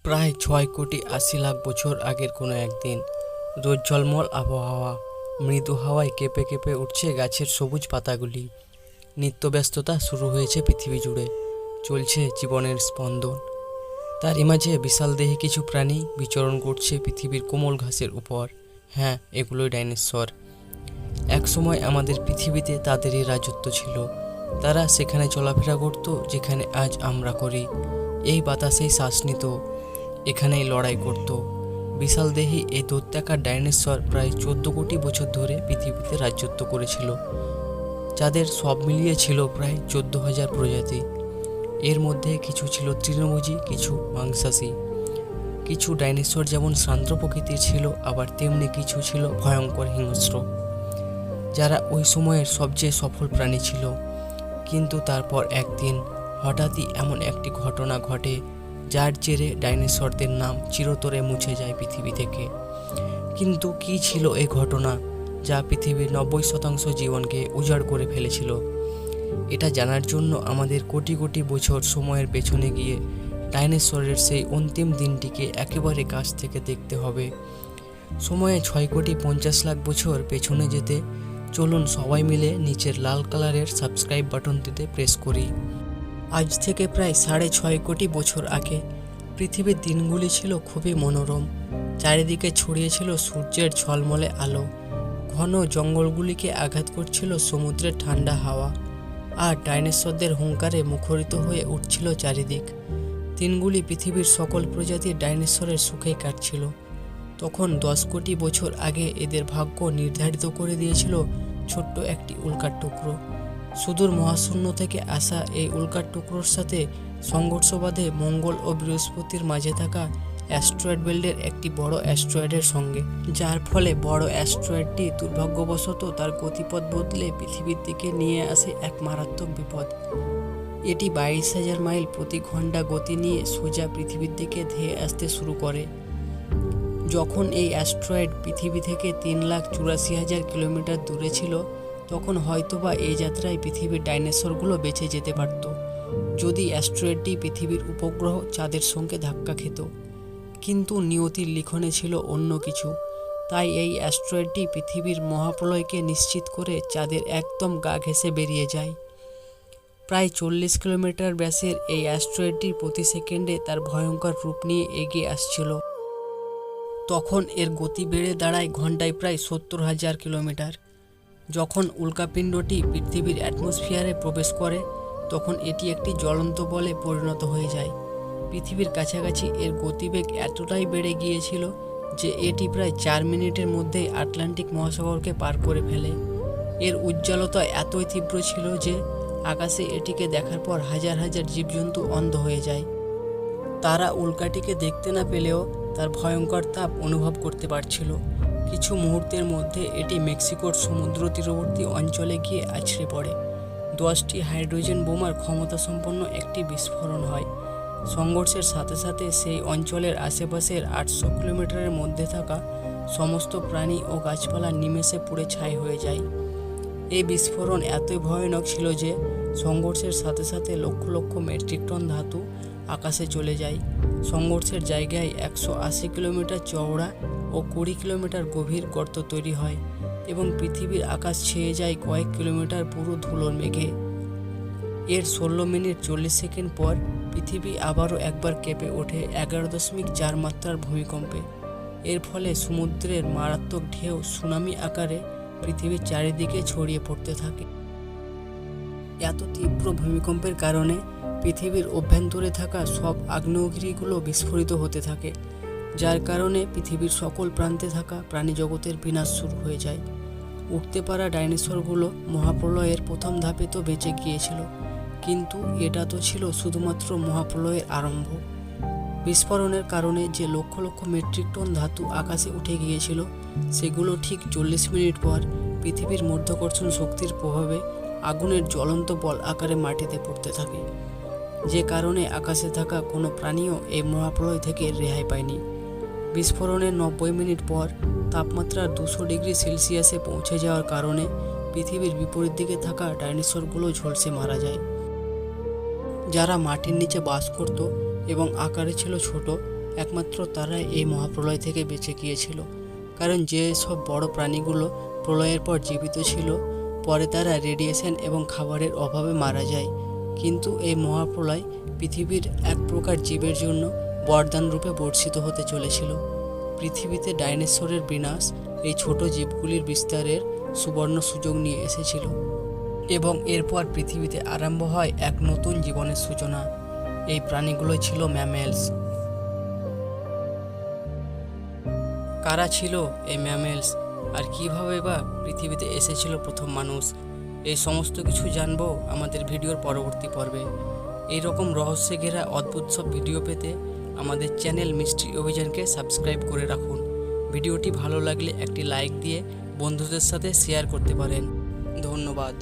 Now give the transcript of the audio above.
প্রায় ৬,৮০,০০,০০০ বছর আগের কোনো একদিন রোদ আবহাওয়া, মৃদু হাওয়ায় কেঁপে কেঁপে উঠছে গাছের সবুজ পাতাগুলি। নিত্যব্যস্ততা শুরু হয়েছে পৃথিবী জুড়ে, চলছে জীবনের স্পন্দন। তারই মাঝে বিশালদেহী কিছু প্রাণী বিচরণ করছে পৃথিবীর কোমল ঘাসের উপর। হ্যাঁ, এগুলোই ডাইনোসর। একসময় আমাদের পৃথিবীতে তাদেরই রাজত্ব ছিল। তারা সেখানে চলাফেরা করত যেখানে আজ আমরা করি। এই বাতাসেই শ্বাস নিত, এখানেই লড়াই করত। বিশালদেহী এই দৈত্যাকার ডাইনোসর প্রায় 14 কোটি বছর ধরে পৃথিবীতে রাজত্ব করেছিল, যাদের সব মিলিয়ে ছিল প্রায় 14,000 প্রজাতি। এর মধ্যে কিছু ছিল তৃণভোজী, কিছু মাংসাশী। কিছু ডাইনোসর যেমন শান্ত প্রকৃতির ছিল, আবার তেমনি কিছু ছিল ভয়ঙ্কর হিংস্র, যারা ওই সময়ের সবচেয়ে সফল প্রাণী ছিল। কিন্তু তারপর একদিন হঠাৎই এমন একটি ঘটনা ঘটে, যার জেরে ডাইনোসরদের নাম চিরতরে মুছে যায় পৃথিবী থেকে। কিন্তু কী ছিল এই ঘটনা, যা পৃথিবীর 90% জীবনকে উজাড় করে ফেলেছিল? এটা জানার জন্য আমাদের কোটি কোটি বছর সময়ের পেছনে গিয়ে ডাইনোসরের সেই অন্তিম দিনটিকে একেবারে কাছ থেকে দেখতে হবে। সময়ে 6,50,00,000 বছর পেছনে যেতে চলুন সবাই মিলে নিচের লাল কালারের সাবস্ক্রাইব বাটনটিতে প্রেস করি। আজ থেকে প্রায় 6.5 কোটি বছর আগে পৃথিবীর দিনগুলি ছিল খুবই মনোরম। চারিদিকে ছড়িয়ে ছিল সূর্যের ঝলমলে আলো, ঘন জঙ্গলগুলিকে আঘাত করছিল সমুদ্রের ঠান্ডা হাওয়া, আর ডাইনোসরদের হুঙ্কারে মুখরিত হয়ে উঠছিল চারিদিক। দিনগুলি পৃথিবীর সকল প্রজাতির ডাইনোসরের সুখে কাটছিল। তখন 10 কোটি বছর আগে এদের ভাগ্য নির্ধারিত করে দিয়েছিল ছোট্ট একটি উল্কার টুকরো। সুদূর মহাশূন্য থেকে আসা এই উল্কার টুকরোর সাথে সংঘর্ষ বাধে মঙ্গল ও বৃহস্পতির মাঝে থাকা অ্যাস্ট্রয়েড বেল্টের একটি বড় অ্যাস্ট্রয়েডের সঙ্গে, যার ফলে বড় অ্যাস্ট্রয়েডটি দুর্ভাগ্যবশত তার গতিপথ বদলে পৃথিবীর দিকে নিয়ে আসে এক মারাত্মক বিপদ। এটি 22,000 মাইল প্রতি ঘন্টা গতি নিয়ে সোজা পৃথিবীর দিকে ধেয়ে আসতে শুরু করে। যখন এই অ্যাস্ট্রয়েড পৃথিবী থেকে 3,84,000 কিলোমিটার দূরে ছিল, তখন হয়তোবা এই যাত্রায় পৃথিবীর ডাইনোসরগুলো বেঁচে যেতে পারত, যদি অ্যাস্ট্রয়েডটি পৃথিবীর উপগ্রহ চাঁদের সঙ্গে ধাক্কা খেত। কিন্তু নিয়তির লিখনে ছিল অন্য কিছু। তাই এই অ্যাস্ট্রয়েডটি পৃথিবীর মহাপ্রলয়কে নিশ্চিত করে চাঁদের একদম গা ঘেঁষে বেরিয়ে যায়। প্রায় 40 কিলোমিটার ব্যাসের এই অ্যাস্ট্রয়েডটি প্রতি সেকেন্ডে তার ভয়ঙ্কর রূপ নিয়ে এগিয়ে আসছিল। তখন এর গতি বেড়ে দাঁড়ায় ঘন্টায় প্রায় 70,000 কিলোমিটার। যখন উল্কাপিণ্ডটি পৃথিবীর অ্যাটমসফিয়ারে প্রবেশ করে, তখন এটি একটি জ্বলন্ত বলে পরিণত হয়ে যায়। পৃথিবীর কাছাকাছি এর গতিবেগ এতটাই বেড়ে গিয়েছিল যে এটি প্রায় 4 মিনিটের মধ্যেই আটলান্টিক মহাসাগরকে পার করে ফেলে। এর উজ্জ্বলতা এতই তীব্র ছিল যে আকাশে এটিকে দেখার পর হাজার হাজার জীবজন্তু অন্ধ হয়ে যায়। তারা উল্কাটিকে দেখতে না পেলেও তার ভয়ঙ্কর তাপ অনুভব করতে পারছিল। কিছু মুহূর্তের মধ্যে এটি মেক্সিকোর সমুদ্র তীরবর্তী অঞ্চলে গিয়ে আছড়ে পড়ে। 10টি হাইড্রোজেন বোমার ক্ষমতাসম্পন্ন একটি বিস্ফোরণ হয়। সংঘর্ষের সাথে সাথে সেই অঞ্চলের আশেপাশের 800 কিলোমিটারের মধ্যে থাকা সমস্ত প্রাণী ও গাছপালা নিমেষে পুড়ে ছাই হয়ে যায়। এই বিস্ফোরণ এতই ভয়ানক ছিল যে সংঘর্ষের সাথে সাথে লক্ষ লক্ষ মেট্রিক টন ধাতু আকাশে চলে যায়। সংঘর্ষের জায়গায় 180 কিলোমিটার চওড়া ও 20 কিলোমিটার গভীর গর্ত তৈরি হয় এবং পৃথিবীর আকাশ ছেয়ে যায় কয়েক কিলোমিটার পুরো ধুলোর মেঘে। এর 16 মিনিট 40 সেকেন্ড পর পৃথিবী আবারও একবার কেঁপে ওঠে 11.4 মাত্রার ভূমিকম্পে। এর ফলে সমুদ্রের মারাত্মক ঢেউ সুনামি আকারে পৃথিবীর চারিদিকে ছড়িয়ে পড়তে থাকে। এত তীব্র ভূমিকম্পের কারণে পৃথিবীর অভ্যন্তরে থাকা সব আগ্নেয়গিরিগুলো বিস্ফোরিত হতে থাকে, যার কারণে পৃথিবীর সকল প্রান্তে থাকা প্রাণীজগতের বিনাশ শুরু হয়ে যায়। উঠতে পারা ডাইনোসরগুলো মহাপ্রলয়ের প্রথম ধাপে তো বেঁচে গিয়েছিল, কিন্তু এটা তো ছিল শুধুমাত্র মহাপ্রলয়ের আরম্ভ। বিস্ফোরণের কারণে যে লক্ষ লক্ষ মেট্রিক টন ধাতু আকাশে উঠে গিয়েছিল, সেগুলো ঠিক 40 মিনিট পর পৃথিবীর মাধ্যাকর্ষণ শক্তির প্রভাবে আগুনের জ্বলন্ত বল আকারে মাটিতে পড়তে থাকে, যে কারণে আকাশে থাকা কোনো প্রাণীও এই মহাপ্রলয় থেকে রেহাই পায়নি। বিস্ফোরণের 90 মিনিট পর তাপমাত্রা 200 ডিগ্রি সেলসিয়াসে পৌঁছে যাওয়ার কারণে পৃথিবীর বিপরীত দিকে থাকা ডাইনোসরগুলো ঝলসে মারা যায়। যারা মাটির নিচে বাস করত এবং আকারে ছিল ছোট, একমাত্র তারাই এই মহাপ্রলয় থেকে বেঁচে গিয়েছিল। কারণ যে সব বড় প্রাণীগুলো প্রলয়ের পর জীবিত ছিল, পরে তারা রেডিয়েশন এবং খাবারের অভাবে মারা যায়। কিন্তু এই মহাপ্রলয় পৃথিবীর এক প্রকার জীবের জন্য বরদান রূপে বর্ষিত হতে চলেছিল। পৃথিবীতে ডাইনোসরের বিনাশ এই ছোট জীবগুলির বিস্তারের সুবর্ণ সুযোগ নিয়ে এসেছিল এবং এরপর পৃথিবীতে আরম্ভ হয় এক নতুন জীবনের সূচনা। এই প্রাণীগুলোই ছিল ম্যামেলস। কারা ছিল এই ম্যামেলস, আর কিভাবে বা পৃথিবীতে এসেছিল প্রথম মানুষ, এই সমস্ত কিছু জানবো আমাদের ভিডিওর পরবর্তী পর্বে। এইরকম রহস্যে ঘেরা অদ্ভুত সব ভিডিও পেতে আমাদের চ্যানেল মিস্ট্রি অভিযানকে সাবস্ক্রাইব করে রাখুন। ভিডিওটি ভালো লাগলে একটি লাইক দিয়ে বন্ধুদের সাথে শেয়ার করতে পারেন। ধন্যবাদ।